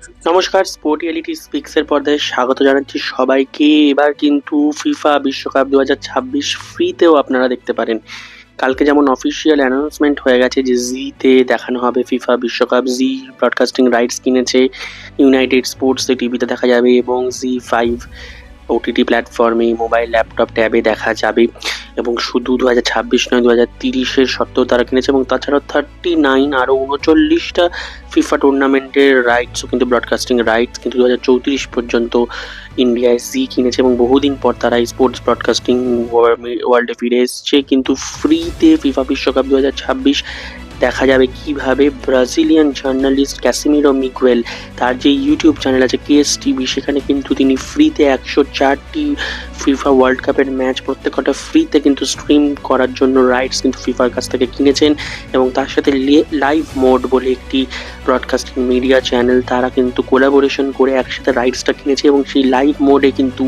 নমস্কার, sport reality স্পিক্সের পর্দায় স্বাগত জানাচ্ছি সবাইকে। এবার কিন্তু ফিফা বিশ্বকাপ 2026 ফ্রিতেও আপনারা দেখতে পারেন। কালকে যেমন অফিসিয়াল অ্যানাউন্সমেন্ট হয়ে গেছে যে জিতে দেখানো হবে ফিফা বিশ্বকাপ। জি ব্রডকাস্টিং রাইটস কিনেছে, ইউনাইটেড স্পোর্টস টিভিতে দেখা যাবে এবং জি5 ওটিটি প্ল্যাটফর্মে মোবাইল, ল্যাপটপ, ট্যাবে দেখা যাবে। এবং শুধু 2026 নয়, 2030-এর সত্ত্বেও তারা কিনেছে এবং তাছাড়াও 39 আরও 39টা ফিফা টুর্নামেন্টের রাইটসও কিন্তু ব্রডকাস্টিং রাইটস কিন্তু 2034 পর্যন্ত ইন্ডিয়ায় জি কিনেছে এবং বহুদিন পর তারা এই স্পোর্টস ব্রডকাস্টিং ওয়ার্ল্ডে ফিরে এসছে কিন্তু ফ্রিতে। ফিফা বিশ্বকাপ 2026 দেখা যাবে কিভাবে ব্রাজিলিয়ান জার্নালিস্ট ক্যাসিমিরো মিগুয়েল, তার যে ইউটিউব চ্যানেল আছে কেএস টিভি, সেখানে কিন্তু তিনি ফ্রিতে 104টি ফিফা ওয়ার্ল্ড কাপের ম্যাচ প্রত্যেকটা ফ্রিতে কিন্তু স্ট্রিম করার জন্য রাইটস কিন্তু ফিফার কাছ থেকে কিনেছেন। এবং তার সাথে লাইভ মোড বলে একটি ব্রডকাস্টিং মিডিয়া চ্যানেল, তারা কিন্তু কোলাবোরেশন করে একসাথে রাইটসটা কিনেছে এবং সেই লাইভ মোডে কিন্তু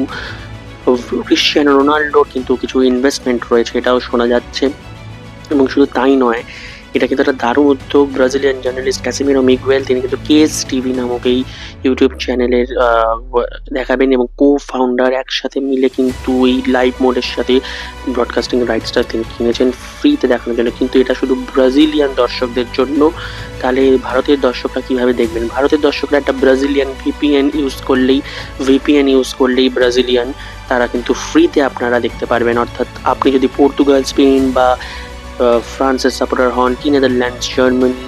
ক্রিশ্চিয়ানো রোনাল্ডোর কিন্তু কিছু ইনভেস্টমেন্ট রয়েছে, এটাও শোনা যাচ্ছে। এবং শুধু তাই নয়, এটা কিন্তু একটা দারুণ উদ্যোগ। ব্রাজিলিয়ান জার্নালিস্ট ক্যাসিমিরো মিগুয়েল তিনি কিন্তু কেএস টিভি নামক এই ইউটিউব চ্যানেলের দেখাবেন এবং ফাউন্ডার একসাথে মিলে কিন্তু এই লাইভ মোডের সাথে ব্রডকাস্টিং রাইটসটা তিনি কিনেছেন ফ্রিতে দেখানোর জন্য। কিন্তু এটা শুধু ব্রাজিলিয়ান দর্শকদের জন্য। তাহলে ভারতের দর্শকরা কিভাবে দেখবেন? ভারতের দর্শকরা একটা ব্রাজিলিয়ান ভিপিএন ইউজ করলেই ব্রাজিলিয়ান তারা কিন্তু ফ্রিতে আপনারা দেখতে পারবেন। অর্থাৎ আপনি যদি পর্তুগাল, স্পেন বা ফ্রান্সের সাপোর্টার হন, কি নেদারল্যান্ডস, জার্মানি,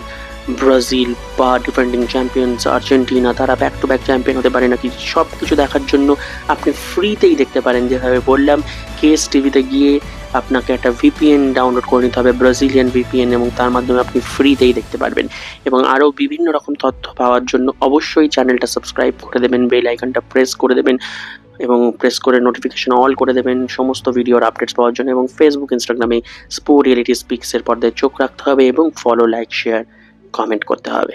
ব্রাজিল বা ডিফেন্ডিং চ্যাম্পিয়ন্স আর্জেন্টিনা, তারা ব্যাক টু ব্যাক চ্যাম্পিয়ন হতে পারে নাকি, সব কিছু দেখার জন্য আপনি ফ্রিতেই দেখতে পারেন। যেভাবে বললাম, কেএস টিভিতে গিয়ে আপনাকে একটা ভিপিএন ডাউনলোড করে নিতে হবে, ব্রাজিলিয়ান ভিপিএন, এবং তার মাধ্যমে আপনি ফ্রিতেই দেখতে পারবেন। এবং আরও বিভিন্ন রকম তথ্য পাওয়ার জন্য অবশ্যই চ্যানেলটা সাবস্ক্রাইব করে দেবেন, বেল আইকনটা প্রেস করে দেবেন এবং প্রেস করে নোটিফিকেশন অল করে দেবেন সমস্ত ভিডিওর আপডেটস পাওয়ার জন্য। এবং ফেসবুক, ইনস্টাগ্রামে স্পোর্ট রিয়েলিটি স্পিক্সের পর্দায় চোখ রাখতে হবে এবং ফলো, লাইক, শেয়ার, কমেন্ট করতে হবে।